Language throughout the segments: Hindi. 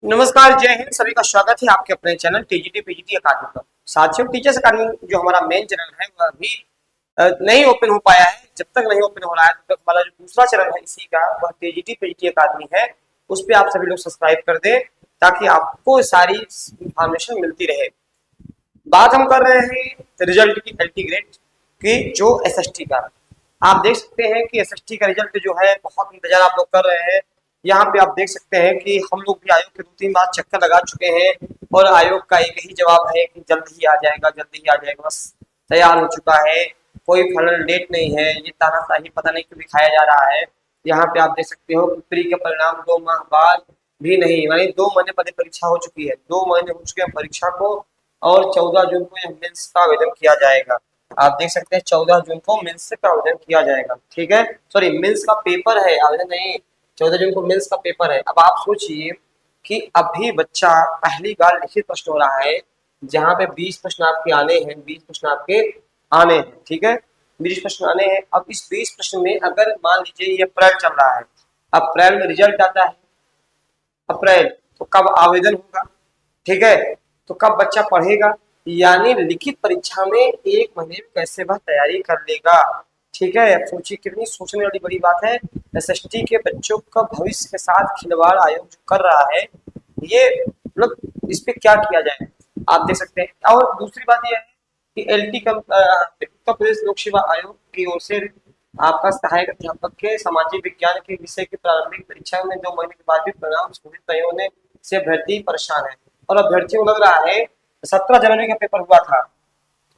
नमस्कार, जय हिंद। सभी का स्वागत है आपके अपने चैनल टीजीटी पीजीटी अकादमी पर। साथियों, टीचर्स अकादमी जो हमारा मेन चैनल है वह अभी नहीं ओपन हो पाया है। जब तक नहीं ओपन हो रहा है तब तक हमारा जो दूसरा चैनल है इसी का वह टीजीटी पीजीटी अकादमी है। उस पर आप सभी लोग सब्सक्राइब कर दें ताकि आपको सारी इंफॉर्मेशन मिलती रहे। बात हम कर रहे हैं रिजल्ट की, एलटी ग्रेड की, जो एसएसटी का। आप देख सकते हैं कि एसएसटी का रिजल्ट जो है बहुत इंतजार आप लोग कर रहे हैं। यहाँ पे आप देख सकते हैं कि हम लोग भी आयोग के 2-3 बार चक्कर लगा चुके हैं और आयोग का एक ही जवाब है कि जल्द ही आ जाएगा, जल्द ही आ जाएगा, बस तैयार हो चुका है। कोई फाइनल डेट नहीं है। ये तानाशाही पता नहीं क्यों दिखाया जा रहा है। यहाँ पे आप देख सकते हो कि प्री के परिणाम 2 माह बाद भी नहीं, यानी 2 महीने पहले परीक्षा हो चुकी है, 2 महीने हो चुके हैं परीक्षा को और 14 जून को यह मेंस का आवेदन किया जाएगा। आप देख सकते हैं 14 जून को मेंस का आवेदन किया जाएगा। ठीक है, सॉरी, मेंस का पेपर है, आवेदन नहीं। 14 जून को मेंस का पेपर है। अब आप सोचिए कि अभी बच्चा पहली बार लिखित प्रश्न हो रहा है, जहाँ पे 20 प्रश्न आपके आने हैं, 20 प्रश्न आपके आने हैं। ठीक है, 20 प्रश्न आने हैं। अब इस 20 प्रश्न में अगर मान लीजिए ये अप्रैल चल रहा है, अप्रैल में रिजल्ट आता है, अप्रैल, तो कब आवेदन होगा? ठीक है, तो कब बच्चा पढ़ेगा? यानी लिखित परीक्षा में 1 महीने में कैसे वह तैयारी कर लेगा। ठीक है, सोचिए कितनी सोचने वाली बड़ी बात है। एसएसटी के बच्चों का भविष्य के साथ खिलवाड़ आयोग जो कर रहा है, ये मतलब इस पे क्या किया जाए, आप देख सकते हैं। और दूसरी बात यह है कि एलटी का उत्तर प्रदेश लोक सेवा आयोग की ओर से आपका सहायक अध्यापक के सामाजिक विज्ञान के विषय की प्रारंभिक परीक्षा में 2 महीने के बाद भी परिणाम घोषित नहीं होने से अभ्यर्थी परेशान है। और अभ्यर्थियों को लग रहा है 17 जनवरी का पेपर हुआ था,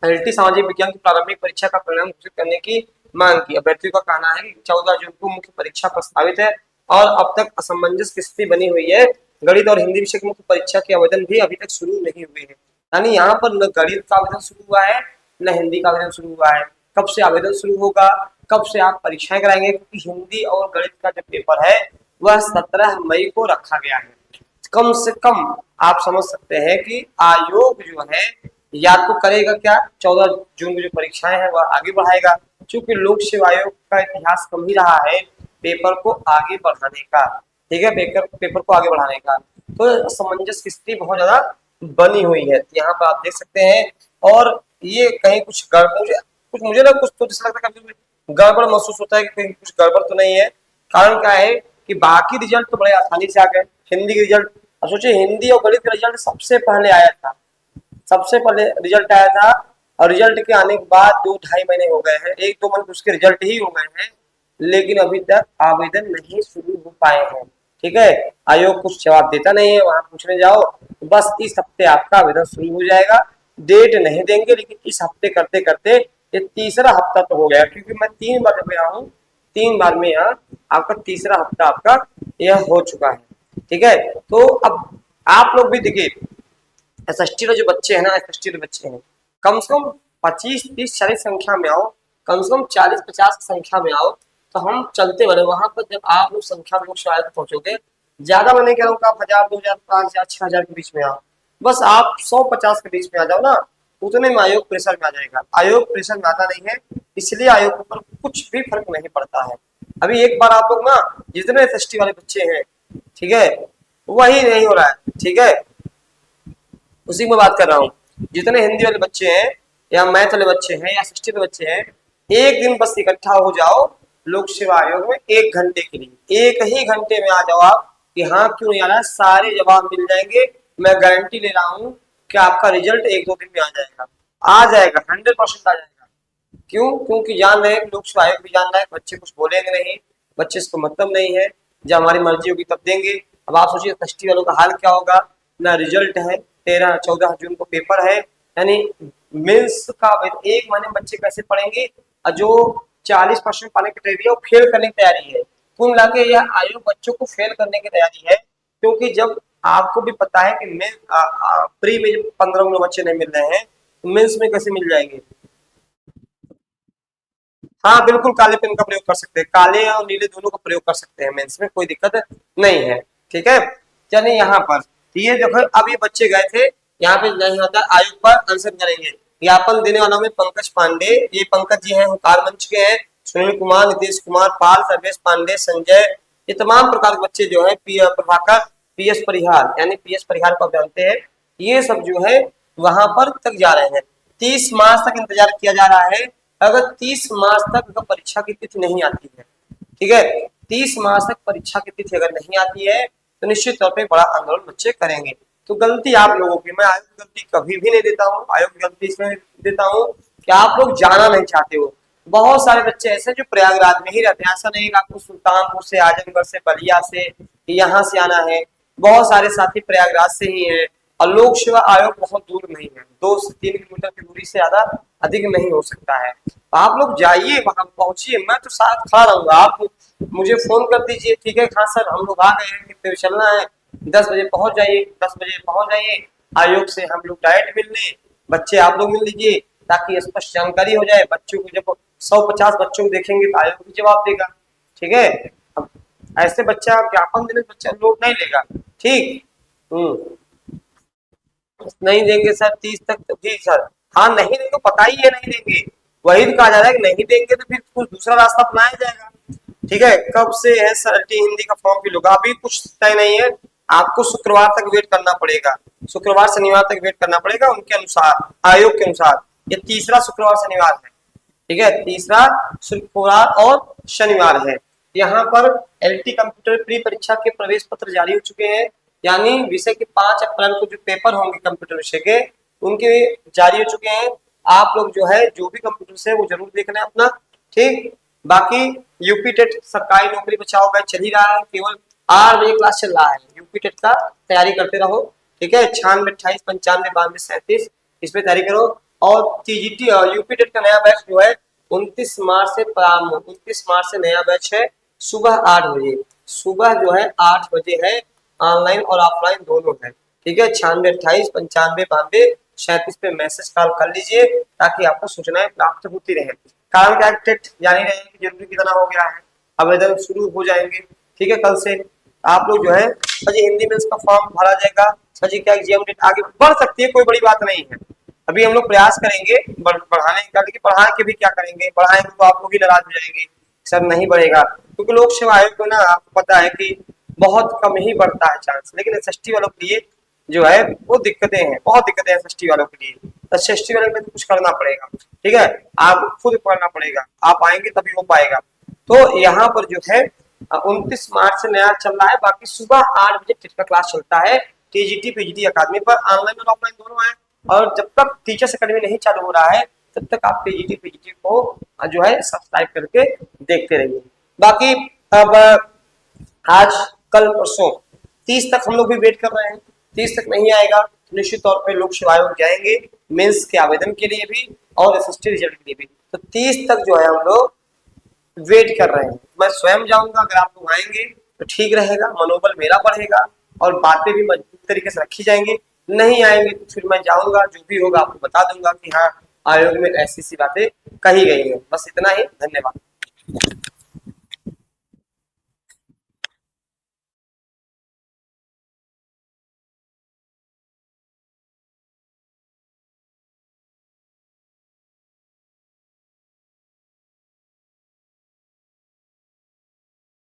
एलटी सामाजिक विज्ञान की प्रारंभिक परीक्षा का परिणाम घोषित करने की मांग की। अभ्यर्थियों का कहना है कि 14 जून को मुख्य परीक्षा प्रस्तावित है और अब तक असमंजस की स्थिति बनी हुई है। गणित और हिंदी विषय की मुख्य परीक्षा के आवेदन भी अभी तक शुरू नहीं हुए हैं। यानी यहाँ पर न गणित का आवेदन शुरू हुआ है, न हिंदी का आवेदन शुरू हुआ है। कब से आवेदन शुरू होगा, कब से आप परीक्षाएं कराएंगे? क्योंकि हिंदी और गणित का जो पेपर है वह 17 मई को रखा गया है। कम से कम आप समझ सकते हैं कि आयोग जो है या तो करेगा क्या, 14 जून की जो परीक्षाएं हैं वह आगे बढ़ाएगा। क्योंकि लोक सेवा आयोग का इतिहास कम ही रहा है पेपर को आगे बढ़ाने का। ठीक है, पेपर को आगे बढ़ाने का, तो असमंजस की स्थिति बहुत ज्यादा बनी हुई है। यहाँ पर आप देख सकते हैं। और ये कहीं कुछ गड़बड़, कुछ मुझे ना कुछ तो जैसा लगता है कभी गड़बड़ महसूस होता है कि कहीं कुछ गड़बड़ तो नहीं है। कारण क्या है कि बाकी रिजल्ट तो बड़े आसानी से आ गए। हिंदी के रिजल्ट, अब सोचिए हिंदी और गणित का रिजल्ट सबसे पहले आया था, सबसे पहले रिजल्ट आया था और रिजल्ट के आने के बाद 2-2.5 महीने हो गए हैं, 1-2 महीने उसके रिजल्ट ही हो गए हैं, लेकिन अभी तक आवेदन नहीं शुरू हो पाए हैं। ठीक है, आयोग कुछ जवाब देता नहीं है। वहां पूछने जाओ तो बस इस हफ्ते आपका आवेदन शुरू हो जाएगा, डेट नहीं देंगे, लेकिन इस हफ्ते करते करते ये तीसरा हफ्ता तो हो गया। क्योंकि मैं 3 बार गया हूँ, 3 बार में यहाँ आपका तीसरा हफ्ता आपका यह हो चुका है। ठीक है, तो अब आप लोग भी देखिए, एसएसटी जो बच्चे हैं ना, एसएसटी के बच्चे हैं, कम से कम 25-30-40 संख्या में आओ, कम से कम 40-50 संख्या में आओ, तो हम चलते बने वहां पर। जब आप लोग संख्या में शायद पहुंचोगे, ज्यादा मैं नहीं कह रहा हूँ कि आप 1000, 2000, 5000, 6000 के बीच में आओ, बस आप 100-50 के बीच में आ जाओ ना, उतने में आयोग प्रेशर में आ जाएगा। आयोग प्रेशर में आता नहीं है, इसलिए आयोग के ऊपर कुछ भी फर्क नहीं पड़ता है। अभी एक बार आप लोग ना, जितने एसएसटी वाले बच्चे हैं, ठीक है, वही नहीं हो रहा है। ठीक है, उसी में बात कर रहा हूँ। जितने हिंदी वाले बच्चे हैं या मैथ वाले बच्चे हैं या एसएसटी वाले बच्चे हैं, एक दिन बस इकट्ठा हो जाओ लोक सेवा आयोग में, 1 घंटे के लिए, 1 ही घंटे में आ जाओ आप कि हाँ क्यों नहीं आ रहा है, सारे जवाब मिल जाएंगे। मैं गारंटी ले रहा हूँ कि आपका रिजल्ट 1-2 दिन में आ जाएगा, आ जाएगा, 100% आ जाएगा। क्यों? क्योंकि जान रहे हैं, लोक सेवा आयोग भी जान रहा है बच्चे कुछ बोलेंगे नहीं, बच्चे इसको मतलब नहीं है, जब हमारी मर्जी होगी तब देंगे। अब आप सोचिए एसटी वालों का हाल क्या होगा। ना रिजल्ट है, 13-14 जून को पेपर है, यानी मेंस का 1 महीने में बच्चे कैसे पढ़ेंगे? और जो 40% पाने की तैयारी है वो फेल करने की तैयारी है। कुल मिला के यह आयोग बच्चों को फेल करने की तैयारी है। क्योंकि जब आपको भी पता है कि मेन प्री में 15 बच्चे नहीं मिल रहे हैं, तो मेंस में कैसे मिल जाएंगे? हाँ बिल्कुल, काले पेन का प्रयोग कर सकते हैं, काले और नीले दोनों का प्रयोग कर सकते हैं मेंस में, कोई दिक्कत नहीं है। ठीक है, चलिए यहाँ पर ये देखो, अब ये बच्चे गए थे, यहाँ पे नहीं होता आयोग पर आंसर करेंगे। ज्ञापन देने वालों में पंकज पांडे, ये पंकज जी हैं, हुंकार मंच के हैं, सुनील कुमार, नीतीश कुमार, पाल, सर्वेश पांडे, संजय, ये तमाम प्रकार के बच्चे जो है, प्रभाकर, पीएस परिहार यानी पीएस परिहार को आप जानते हैं, ये सब जो है वहां पर तक जा रहे हैं। 30 मार्च तक इंतजार किया जा रहा है। अगर 30 मार्च तक अगर परीक्षा की तिथि नहीं आती है, ठीक है, 30 मार्च तक परीक्षा की तिथि अगर नहीं आती है तो निश्चित तौर पे बड़ा आंदोलन बच्चे करेंगे। तो गलती आप लोगों की, मैं आयोग की गलती कभी भी नहीं देता हूँ, आयोग की गलती इसमें देता हूँ कि आप लोग जाना नहीं चाहते हो। बहुत सारे बच्चे ऐसे जो प्रयागराज में ही रहते हैं, ऐसा नहीं कि आपको सुल्तानपुर से, आजमगढ़ से, बलिया से, यहाँ से आना है। बहुत सारे साथी प्रयागराज से ही है और लोक सेवा आयोग बहुत दूर नहीं है, 2 से 3 किलोमीटर की दूरी से ज्यादा अधिक नहीं हो सकता है। आप लोग जाइए, वहां पहुंचिए, मैं तो साथ खड़ा रहूंगा। आप मुझे फोन कर दीजिए, ठीक है हाँ सर हम लोग आ गए हैं, कितने बजे चलना है, 10 बजे पहुंच जाइए, 10 बजे पहुंच जाइए। आयोग से हम लोग डायरेक्ट मिल लें, बच्चे आप लोग मिल लीजिए ताकि स्पष्ट जानकारी हो जाए। बच्चों को जब 150 बच्चों को देखेंगे तो आयोग भी जवाब देगा, ठीक है। अब ऐसे बच्चा ज्ञापन देने बच्चा लोड नहीं लेगा, ठीक। नहीं देंगे सर 30 तक, तो ठीक सर, हाँ नहीं देंगे, पता ही है नहीं देंगे, वही तो कहा जा रहा है कि नहीं देंगे तो फिर कुछ दूसरा रास्ता अपनाया जाएगा, ठीक है। कब से है सर हिंदी का फॉर्म फिल होगा, अभी कुछ तय नहीं है, आपको शुक्रवार तक वेट करना पड़ेगा, शुक्रवार शनिवार तक वेट करना पड़ेगा उनके अनुसार, आयोग के अनुसार। ये तीसरा शुक्रवार शनिवार है, ठीक है, तीसरा शुक्रवार और शनिवार है। यहाँ पर एलटी कंप्यूटर प्री परीक्षा के प्रवेश पत्र जारी हो चुके हैं, यानी विषय के 5 अप्रैल को जो पेपर होंगे कंप्यूटर विषय के, उनके जारी हो चुके हैं। आप लोग जो है जो भी कंप्यूटर से वो जरूर देखना है अपना, ठीक। बाकी यूपी टेट सरकारी नौकरी बचाओ बैच चल ही रहा है, केवल 8 बजे क्लास चल रहा है, यूपी टेट का तैयारी करते रहो, ठीक है। 96 28 95 92 37 इसमें तैयारी करो। और टीजीटी यूपी टेट का नया बैच जो है 29 मार्च से प्रारंभ, 29 मार्च से नया बैच है, सुबह 8 बजे, सुबह जो है 8 बजे है, ऑनलाइन और ऑफलाइन दोनों है, ठीक है। 96 28 95 92 37 पे मैसेज कॉल कर लीजिए ताकि आपको सूचनाएं प्राप्त होती रहे। कारण क्या टेट जान ही रहे हैं कि जरूरी कितना हो गया है, आवेदन शुरू हो जाएंगे, ठीक है। कल से आप लोग जो है सजी हिंदी में इसका फॉर्म भरा जाएगा, सजी क्या एग्जाम डेट आगे बढ़ सकती है, कोई बड़ी बात नहीं है। अभी हम लोग प्रयास करेंगे बढ़ाने का, लेकिन बढ़ा के भी क्या करेंगे, बढ़ाएंगे तो आप लोग ही नाराज हो जाएंगे सर नहीं बढ़ेगा, क्योंकि लोक सेवा आयोग को ना आपको पता है कि बहुत कम ही बढ़ता है चांस, लेकिन एसएसटी वालों के लिए जो है वो दिक्कतें हैं, बहुत दिक्कतें हैं एसएसटी वालों के लिए। एसएसटी वाले में कुछ करना पड़ेगा, ठीक है, आप खुद पढ़ना पड़ेगा, आप आएंगे तभी हो पाएगा। तो यहाँ पर जो है 29 मार्च से नया चल रहा है, बाकी सुबह 8 बजे टेट का क्लास चलता है टीजीटी पीजीटी अकादमी पर, ऑनलाइन और ऑफलाइन दोनों है। और जब तक टीचर्स अकेडमी नहीं चालू हो रहा है तब तक आप टीजीटी पीजीटी को जो है सब्सक्राइब करके देखते रहिए। बाकी अब आज कल परसों 30 तक हम लोग भी वेट कर रहे हैं, 30 तक नहीं आएगा तो निश्चित तौर पे लोक सेवा आयोग जाएंगे मेंस के आवेदन के लिए भी और एसएसटी रिजल्ट के लिए भी। तो 30 तक जो है हम लोग वेट कर रहे हैं, मैं स्वयं जाऊंगा, अगर आप लोग आएंगे तो ठीक रहेगा, मनोबल मेरा बढ़ेगा और बातें भी मजबूत तरीके से रखी जाएंगी। नहीं आएंगे तो फिर मैं जाऊंगा, जो भी होगा आपको बता दूंगा कि हाँ आयोग में ऐसी सी बातें कही गई है। बस इतना ही, धन्यवाद।